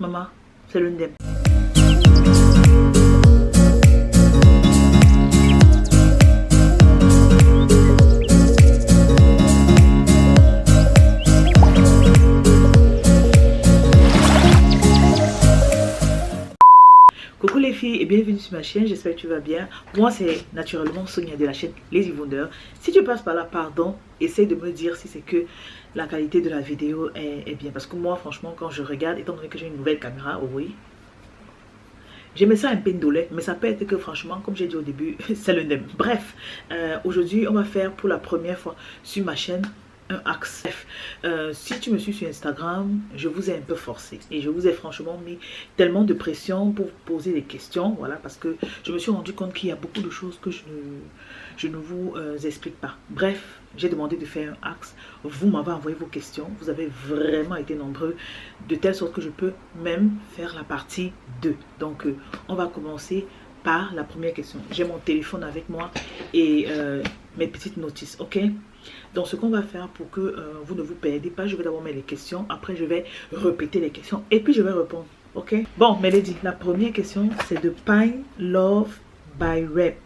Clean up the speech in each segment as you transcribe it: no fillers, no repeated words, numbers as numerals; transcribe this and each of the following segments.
Maman, c'est le ndem. Coucou les filles et bienvenue sur ma chaîne, j'espère que tu vas bien. Moi c'est naturellement Sonia de la chaîne Les Yvonneurs. Si tu passes par là, pardon, essaye de me dire si c'est que la qualité de la vidéo est bien. Parce que moi franchement quand je regarde, étant donné que j'ai une nouvelle caméra, oh oui, j'aimais ça un peu ndolé, mais ça peut être que franchement, comme j'ai dit au début, c'est le nem. Bref, aujourd'hui on va faire pour la première fois sur ma chaîne un axe. Si tu me suis sur Instagram, je vous ai un peu forcé et je vous ai franchement mis tellement de pression pour poser des questions, voilà, parce que je me suis rendu compte qu'il y a beaucoup de choses que je ne vous explique pas. Bref, j'ai demandé de faire un axe. Vous m'avez envoyé vos questions, vous avez vraiment été nombreux, de telle sorte que je peux même faire la partie 2. Donc on va commencer par la première question. J'ai mon téléphone avec moi et mes petites notices, ok? Donc ce qu'on va faire pour que vous ne vous perdez pas, je vais d'abord mettre les questions, après je vais répéter les questions et puis je vais répondre, ok? Bon, Mélodie, la première question c'est de Pine Love by Rep.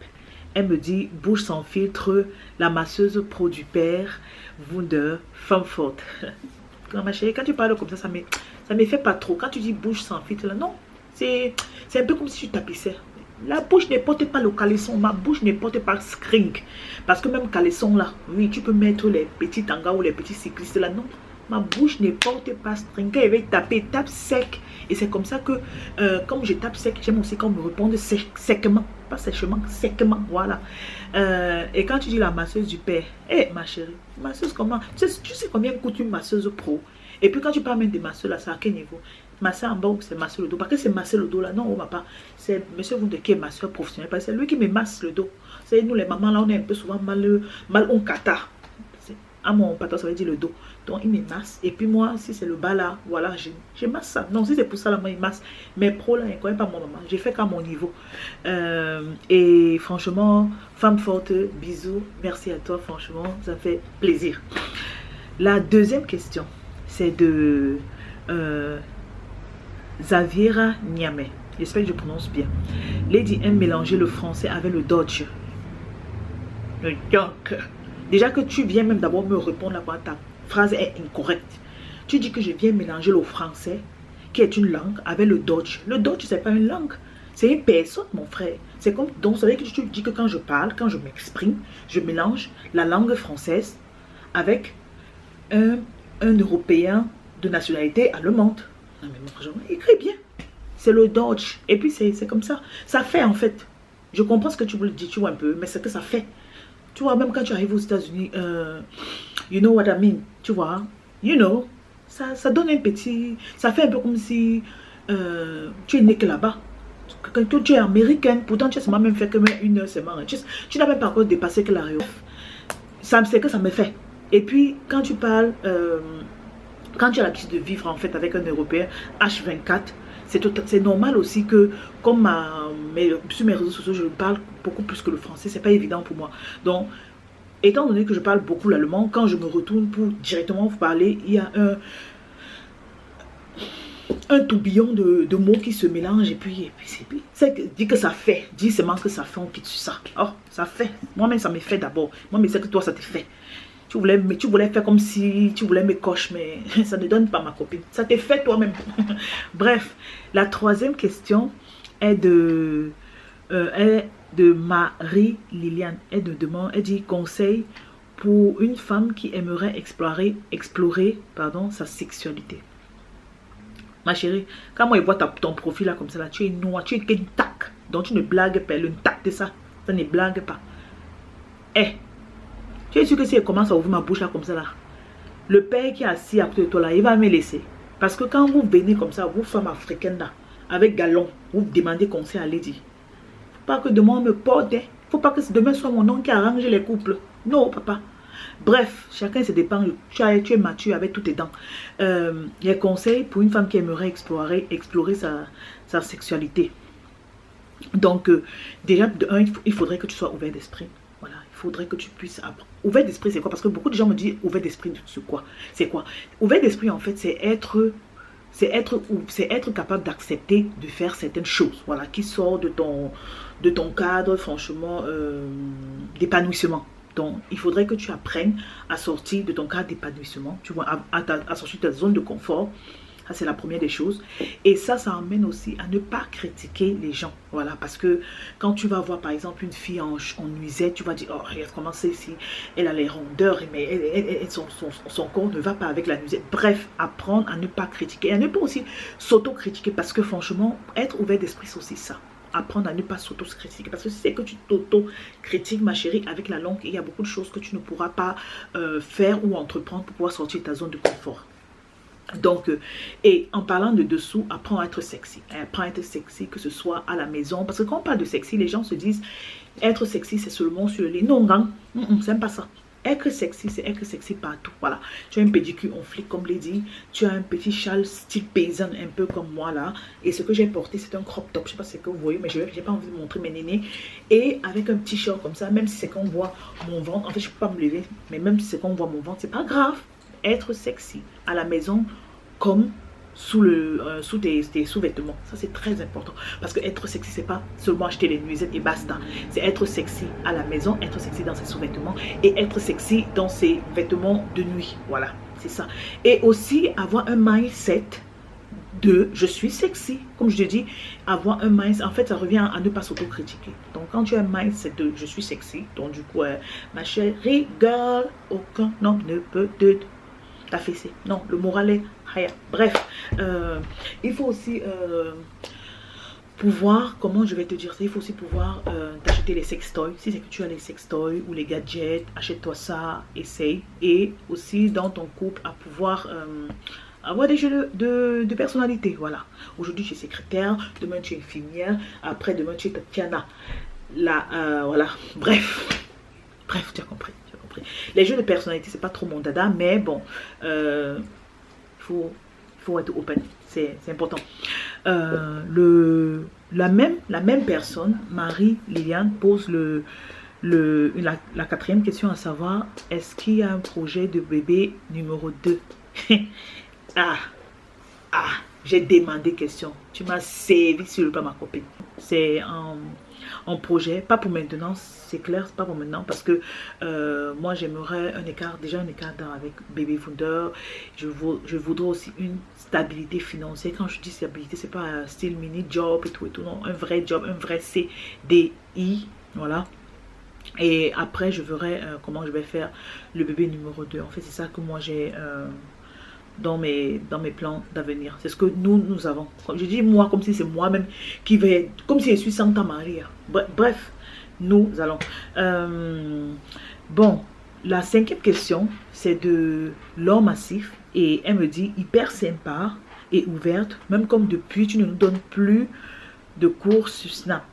Elle me dit bouche sans filtre, la masseuse pro du père, Wunder, femme forte. Ma chérie, quand tu parles comme ça me fait pas trop. Quand tu dis bouche sans filtre, là, non, c'est un peu comme si tu tapissais. La bouche ne porte pas le caleçon, ma bouche ne porte pas le string. Parce que même caleçon là, oui, tu peux mettre les petits tangas ou les petits cyclistes là, non. Ma bouche ne porte pas string. Quand je vais taper, tape sec. Et c'est comme ça que, comme je tape sec, j'aime aussi qu'on me réponde secement. Pas sèchement, secement, voilà. Et quand tu dis la masseuse du père, hé ma chérie, masseuse comment? Tu sais combien coûte une masseuse pro? Et puis quand tu parles même des masseurs là, c'est à quel niveau? Masser en bas ou c'est masser le dos? Parce que c'est masser le dos là, non, on va pas. C'est monsieur Wunder qui est masseur professionnel. Parce que c'est lui qui me masse le dos. C'est nous les mamans là, on est un peu souvent mal on kata. À mon patron, ça veut dire le dos. Donc il me masse. Et puis moi, si c'est le bas là, voilà, je masse ça. Non, si c'est pour ça là, moi il masse. Mais pro là, il ne connaît pas mon maman. J'ai fait qu'à mon niveau. Et franchement, femme forte, bisous. Merci à toi, franchement, ça fait plaisir. La deuxième question, c'est de Zavira Niamey. J'espère que je prononce bien. Lady aime mélanger le français avec le dodge. Le doc. Déjà que tu viens même d'abord me répondre là, ta phrase est incorrecte. Tu dis que je viens mélanger le français, qui est une langue, avec le dodge. Le dodge, c'est pas une langue. C'est une personne, mon frère. C'est comme, donc, ça veut dire que tu dis que quand je parle, quand je m'exprime, je mélange la langue française avec un Européen de nationalité allemande. Non, mais franchement, écris bien. C'est le dodge. Et puis, c'est comme ça. Ça fait, en fait. Je comprends ce que tu voulais dire, tu vois un peu, mais c'est que ça fait. Tu vois, même quand tu arrives aux États-Unis, you know what I mean, tu vois, you know, ça donne un petit, ça fait un peu comme si tu es né que là-bas. Quand tu es américaine, pourtant tu as seulement même fait que une heure seulement. Tu n'as même pas encore dépassé que la Rio. C'est que ça me fait. Et puis, quand tu parles, quand tu as l'habitude de vivre en fait avec un Européen, H24, c'est normal aussi que, comme sur mes réseaux sociaux, je parle beaucoup plus que le français, c'est pas évident pour moi. Donc, étant donné que je parle beaucoup l'allemand, quand je me retourne pour directement vous parler, il y a un tourbillon de mots qui se mélangent et puis c'est dit que ça fait, dis seulement que ça fait, on quitte sur ça. Oh, ça fait. Moi-même, ça me fait d'abord. Moi, mais c'est que toi, ça te fait. Tu voulais faire comme si tu voulais me coche, mais ça ne donne pas ma copine. Ça te fait toi-même. Bref, la troisième question est de Marie-Liliane. Elle me demande, elle dit conseil pour une femme qui aimerait explorer sa sexualité. Ma chérie, quand moi je vois ton profil là comme ça, là, tu es noir, tu es qu'une tac. Donc tu ne blagues pas, le tac de ça, ça ne blague pas. Eh, tu es sûr que si elle commence à ouvrir ma bouche là comme ça là, le père qui est assis à côté de toi là, il va me laisser. Parce que quand vous venez comme ça, vous femmes africaines là, avec galon, vous demandez conseil à Lady. Faut pas que demain on me porte, faut pas que demain soit mon oncle qui arrange les couples. Non, papa. Bref, chacun se dépend. Tu es mature avec tous tes dents. Les conseils pour une femme qui aimerait explorer sa sexualité. Donc, déjà, de un, il faudrait que tu sois ouvert d'esprit. Voilà, il faudrait que tu puisses apprendre. Ouvert d'esprit, c'est quoi? Parce que beaucoup de gens me disent ouvert d'esprit, c'est quoi? C'est quoi? Ouvert d'esprit, en fait, c'est être c'est être capable d'accepter de faire certaines choses, voilà, qui sortent de ton cadre, franchement, d'épanouissement. Donc, il faudrait que tu apprennes à sortir de ton cadre d'épanouissement, tu vois, à sortir de ta zone de confort. Ça, c'est la première des choses. Et ça amène aussi à ne pas critiquer les gens. Voilà, parce que quand tu vas voir, par exemple, une fille en nuisette, tu vas dire, oh, regarde comment c'est ici. Elle a les rondeurs, mais son corps ne va pas avec la nuisette. Bref, apprendre à ne pas critiquer. Et à ne pas aussi s'auto-critiquer. Parce que franchement, être ouvert d'esprit, c'est aussi ça. Apprendre à ne pas s'auto-critiquer. Parce que si c'est que tu t'auto-critiques, ma chérie, avec la langue, il y a beaucoup de choses que tu ne pourras pas faire ou entreprendre pour pouvoir sortir de ta zone de confort. Donc, et en parlant de dessous, apprends à être sexy. Apprends à être sexy, que ce soit à la maison. Parce que quand on parle de sexy, les gens se disent, être sexy, c'est seulement sur le lit. Non, non, c'est même pas ça. Être sexy, c'est être sexy partout. Voilà. Tu as un pédicure, on flic, comme je l'ai dit. Tu as un petit châle style paysan, un peu comme moi là. Et ce que j'ai porté, c'est un crop top. Je sais pas si c'est que vous voyez, mais je n'ai pas envie de montrer mes nénés. Et avec un petit short comme ça, même si c'est qu'on voit mon ventre. En fait, je ne peux pas me lever. Mais même si c'est qu'on voit mon ventre, c'est pas grave. Être sexy à la maison comme sous tes sous-vêtements. Ça, c'est très important. Parce que être sexy, c'est pas seulement acheter les nuisettes et basta. C'est être sexy à la maison, être sexy dans ses sous-vêtements et être sexy dans ses vêtements de nuit. Voilà, c'est ça. Et aussi avoir un mindset de je suis sexy. Comme je te dis, avoir un mindset, en fait, ça revient à ne pas s'auto-critiquer. Donc, quand tu as un mindset de je suis sexy, donc du coup, ma chérie girl, aucun homme ne peut te fessé. Non, le moral est higher. Bref, il faut aussi pouvoir, comment je vais te dire ça, il faut aussi pouvoir t'acheter les sextoys. Si c'est que tu as les sextoys ou les gadgets, achète-toi ça, essaye. Et aussi dans ton couple, à pouvoir avoir des jeux de personnalité. Voilà. Aujourd'hui, tu es secrétaire, demain tu es infirmière, après demain tu es Tatiana. Là, voilà. Bref, tu as compris. Les jeux de personnalité, c'est pas trop mon dada, mais bon, faut être open, c'est important. La même personne, Marie-Liliane, pose la quatrième question, à savoir, est-ce qu'il y a un projet de bébé numéro 2? J'ai demandé question. Tu m'as servi sur le plan, ma copine. C'est en projet, pas pour maintenant, c'est clair, c'est pas pour maintenant, parce que moi j'aimerais un écart avec Baby Founder. Je voudrais aussi une stabilité financière. Quand je dis stabilité, c'est pas un style mini job et tout, non, un vrai job, un vrai CDI, voilà. Et après je verrai comment je vais faire le bébé numéro 2. En fait, c'est ça que moi j'ai dans mes plans d'avenir. C'est ce que nous avons. Je dis moi comme si c'est moi-même qui vais, comme si je suis Santa Maria. Bref, nous allons. Bon, la cinquième question, c'est de l'homme massif. Et elle me dit, hyper sympa et ouverte, même comme depuis, tu ne nous donnes plus de cours sur Snap.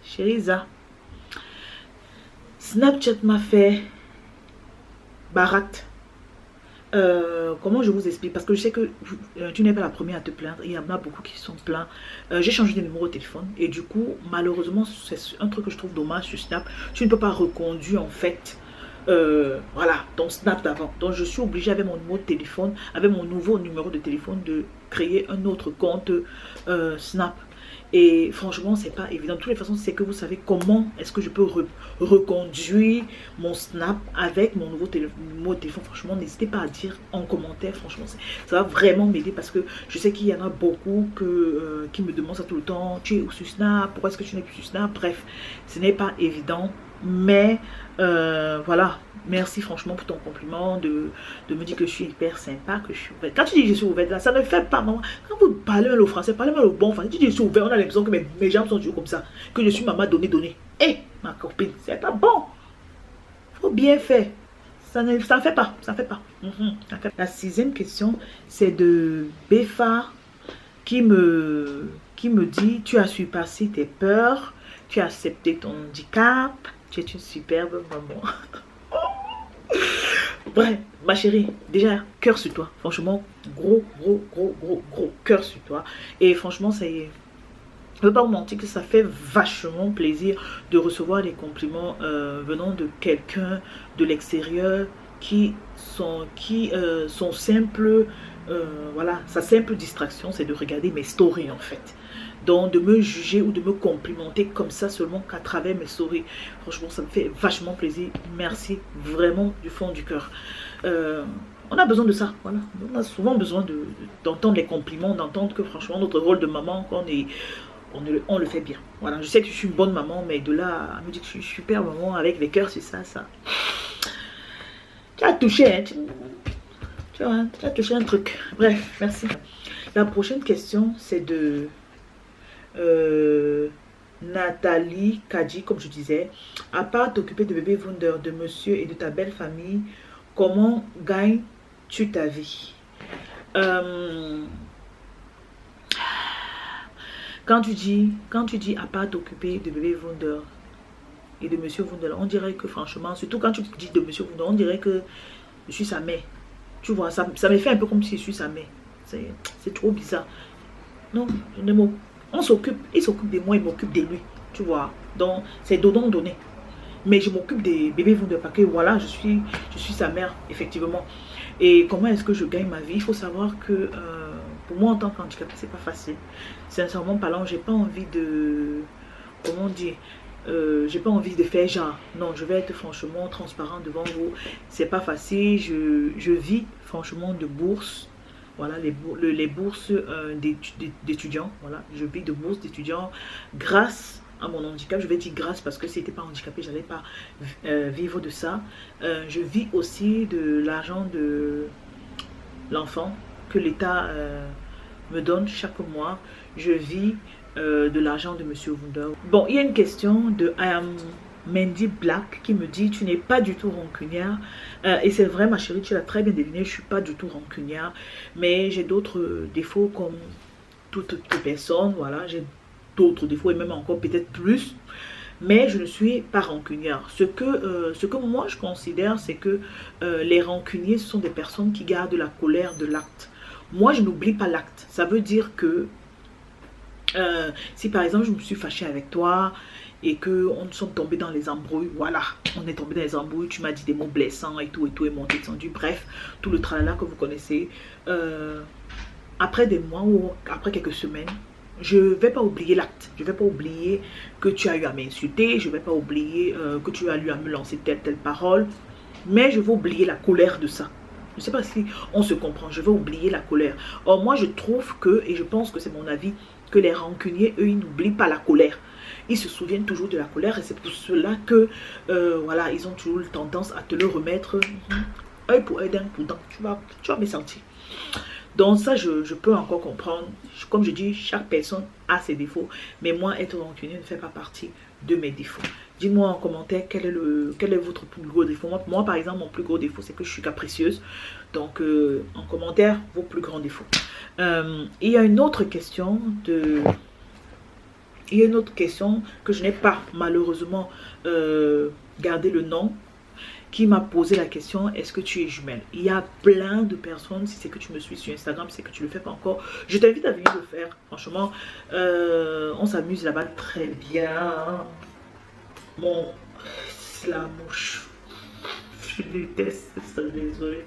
Chérisa, Snapchat m'a fait baratte. Comment je vous explique? Parce que je sais que tu n'es pas la première à te plaindre. Il y en a beaucoup qui sont plaints. J'ai changé de numéro de téléphone. Et du coup, malheureusement, c'est un truc que je trouve dommage sur Snap. Tu ne peux pas reconduire en fait voilà, ton Snap d'avant. Donc je suis obligée avec mon numéro de téléphone, avec mon nouveau numéro de téléphone, de créer un autre compte Snap. Et franchement, c'est pas évident. De toutes les façons, c'est que vous savez comment est-ce que je peux reconduire mon Snap avec mon nouveau numéro de téléphone. Franchement, n'hésitez pas à dire en commentaire. Franchement, ça va vraiment m'aider parce que je sais qu'il y en a beaucoup qui me demandent ça tout le temps. Tu es où sur Snap? Pourquoi est-ce que tu n'es plus sur Snap? Bref, ce n'est pas évident. Mais voilà, merci franchement pour ton compliment de me dire que je suis hyper sympa, que je suis ouverte. Quand tu dis que je suis ouverte, là, ça ne fait pas maman. Quand vous parlez mal au français, parlez mal au bon français. Tu dis que je suis ouverte, on a l'impression que mes jambes sont toujours comme ça, que je suis maman donné. Eh, ma copine, c'est pas bon. Faut bien faire. Ça ne fait pas, ça fait pas. La sixième question, c'est de Béfa qui me dit, tu as surpassé tes peurs, tu as accepté ton handicap, tu es une superbe maman. Bref, ma chérie, déjà, cœur sur toi. Franchement, gros cœur sur toi. Et franchement, c'est... Je ne veux pas vous mentir que ça fait vachement plaisir de recevoir des compliments venant de quelqu'un de l'extérieur qui sont simples voilà, sa simple distraction, c'est de regarder mes stories en fait. Donc de me juger ou de me complimenter comme ça seulement qu'à travers mes stories. Franchement, ça me fait vachement plaisir. Merci vraiment du fond du cœur. On a besoin de ça, voilà. On a souvent besoin d'entendre les compliments, d'entendre que franchement notre rôle de maman, on le fait bien. Voilà, je sais que je suis une bonne maman, mais de là à me dire que je suis une super maman avec les cœurs sur ça. Tu as touché, hein, tu vois, tu as touché un truc. Bref, merci. La prochaine question, c'est de Nathalie Kadji, comme je disais. À part t'occuper de bébé Wunder, de monsieur et de ta belle famille, comment gagnes-tu ta vie? Quand tu dis à part t'occuper de bébé Wunder et de monsieur Wunder, on dirait que franchement, surtout quand tu dis de monsieur Wunder, on dirait que je suis sa mère. Tu vois, ça me fait un peu comme si je suis sa mère. C'est trop bizarre. Non, on s'occupe, il s'occupe de moi, il m'occupe de lui. Tu vois, donc c'est donnant donné. Mais je m'occupe des bébés Wunder parce que voilà, je suis sa mère, effectivement. Et comment est-ce que je gagne ma vie? Il faut savoir que pour moi en tant qu'handicapé, c'est pas facile. Sincèrement parlant, j'ai pas envie de, comment dire, j'ai pas envie de faire genre. Non, je vais être franchement transparent devant vous. C'est pas facile. Je vis franchement de bourses. Voilà, les bourses d'étudiants. Voilà, je vis de bourses d'étudiants grâce à mon handicap. Je vais dire grâce parce que si j'étais pas handicapé, j'allais pas vivre de ça. Je vis aussi de l'argent de l'enfant que l'État me donne chaque mois. Je vis de l'argent de Monsieur Wunder. Bon, il y a une question de Mandy Black qui me dit: tu n'es pas du tout rancunière. Et c'est vrai ma chérie, tu l'as très bien deviné, je suis pas du tout rancunière. Mais j'ai d'autres défauts comme toute personne. Voilà, j'ai d'autres défauts et même encore peut-être plus. Mais je ne suis pas rancunière. Ce que moi je considère, c'est que les rancuniers, ce sont des personnes qui gardent la colère de l'acte. Moi, je n'oublie pas l'acte. Ça veut dire que si par exemple je me suis fâchée avec toi et que on sommes tombés dans les embrouilles, voilà, on est tombé dans les embrouilles, tu m'as dit des mots blessants et tout, et mon descendu, bref, tout le tralala que vous connaissez. Après des mois ou après quelques semaines, je ne vais pas oublier l'acte. Je ne vais pas oublier que tu as eu à m'insulter. Je ne vais pas oublier que tu as eu à me lancer telle parole. Mais je vais oublier la colère de ça. Je ne sais pas si on se comprend. Je vais oublier la colère. Or, moi, je trouve que, et je pense que c'est mon avis, que les rancuniers, eux, ils n'oublient pas la colère. Ils se souviennent toujours de la colère. Et c'est pour cela que, voilà, ils ont toujours tendance à te le remettre œil pour œil, dent pour dent. Tu vas me sentir. Donc ça, je peux encore comprendre. Comme je dis, chaque personne a ses défauts. Mais moi, être rancunier ne fait pas partie de mes défauts. Dis-moi en commentaire quel est votre plus gros défaut. Moi, par exemple, mon plus gros défaut, c'est que je suis capricieuse. Donc, en commentaire, vos plus grands défauts. Il y a une autre question Il y a une autre question que je n'ai pas malheureusement gardé le nom, qui m'a posé la question: est-ce que tu es jumelle? Il y a plein de personnes, si c'est que tu me suis sur Instagram, si c'est que tu ne le fais pas encore, je t'invite à venir le faire. Franchement, on s'amuse là-bas très bien. Bon, c'est la mouche. Je déteste ça, désolé.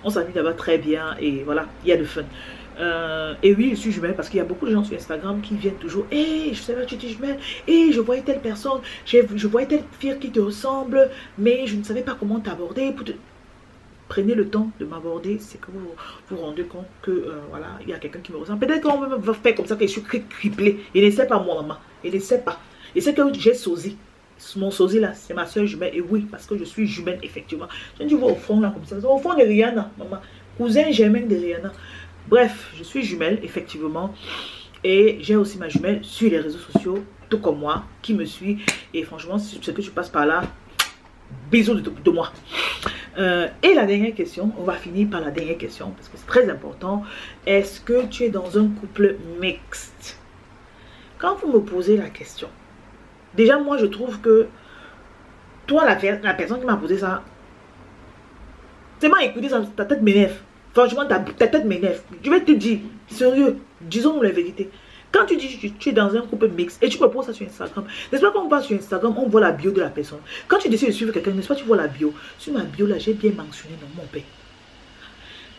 On s'amuse là-bas très bien et voilà, il y a le fun. Et oui, je suis jumelle parce qu'il y a beaucoup de gens sur Instagram qui viennent toujours: hey, je savais que tu étais jumelle, hey, je voyais telle personne, je voyais telle fille qui te ressemble, mais je ne savais pas comment t'aborder. Prenez le temps de m'aborder, c'est que vous vous rendez compte que voilà, il y a quelqu'un qui me ressemble. Peut-être qu'on va faire comme ça que je suis criblée. Il ne sait pas, moi, maman, il ne sait pas. Et c'est que j'ai sosie. Mon sosie là, c'est ma soeur jumelle. Et oui, parce que je suis jumelle, effectivement. Tu vois au fond là, comme ça, au fond de Rihanna, maman, cousin germain de Rihanna. Bref, je suis jumelle, effectivement. Et j'ai aussi ma jumelle sur les réseaux sociaux, tout comme moi, qui me suit. Et franchement, si c'est que tu passes par là, bisous de moi. Et la dernière question, on va finir par la dernière question, parce que c'est très important. Est-ce que tu es dans un couple mixte? Quand vous me posez la question, déjà moi je trouve que toi, la personne qui m'a posé ça, c'est moi écouter ça, ta tête m'énerve. Franchement, ta tête m'énerve. Je vais te dire, sérieux, disons la vérité. Quand tu dis que tu es dans un couple mixte et tu me poses ça sur Instagram, n'est-ce pas, quand on va sur Instagram, on voit la bio de la personne. Quand tu décides de suivre quelqu'un, n'est-ce pas, tu vois la bio. Sur ma bio là, j'ai bien mentionné non, mon père.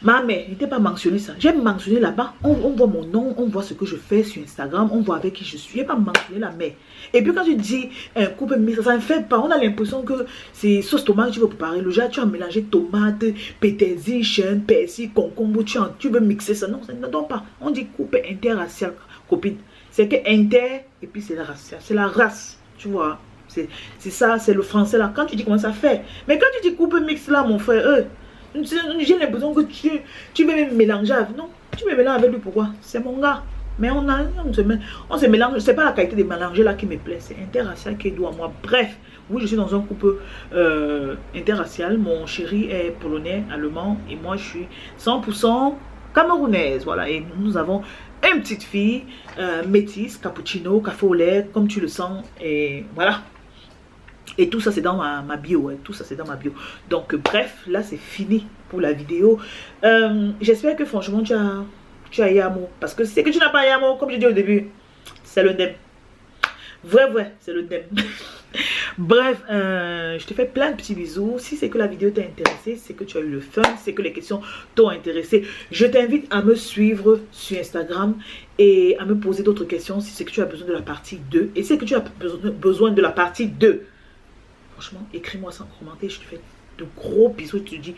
Ma mère n'était pas mentionné ça. J'ai mentionné là-bas. On voit mon nom, on voit ce que je fais sur Instagram, on voit avec qui je suis. J'ai pas mentionné la mère. Et puis quand tu dis un couple mixte, ça ne fait pas. On a l'impression que c'est sauce tomate que tu veux préparer. Le genre, tu as mélangé tomate, pétersil, chêne, persil, concombre. Tu veux mixer ça. Non, ça ne doit pas. On dit couple interracial, copine. C'est que inter, et puis c'est la race. C'est la race, tu vois. C'est ça, c'est le français là. Quand tu dis comment ça fait. Mais quand tu dis couple mixte là, mon frère, j'ai l'impression que tu veux me mélanger avec. Non, tu me mélanges avec lui, pourquoi? C'est mon gars. Mais on se mélange. C'est pas la qualité de mélanger là qui me plaît. C'est interracial qui est doux à moi. Bref, oui, je suis dans un couple interracial. Mon chéri est polonais, allemand. Et moi, je suis 100% camerounaise. Voilà. Et nous avons une petite fille métisse, cappuccino, café au lait, comme tu le sens. Et voilà. Et tout ça c'est dans ma bio, hein. Tout ça c'est dans ma bio. Donc bref, là c'est fini pour la vidéo. J'espère que franchement tu as eu amour. Parce que c'est que tu n'as pas eu amour, comme je dis au début, c'est le nem. Vrai, c'est le nem. Bref, je te fais plein de petits bisous. Si c'est que la vidéo t'a intéressé, c'est que tu as eu le fun, c'est que les questions t'ont intéressé, je t'invite à me suivre sur Instagram et à me poser d'autres questions si c'est que tu as besoin de la partie 2. Et si c'est que tu as besoin de la partie 2, franchement, écris-moi ça en commentaire. Je te fais de gros bisous. Je te dis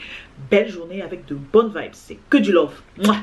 belle journée avec de bonnes vibes. C'est que du love. Mouah.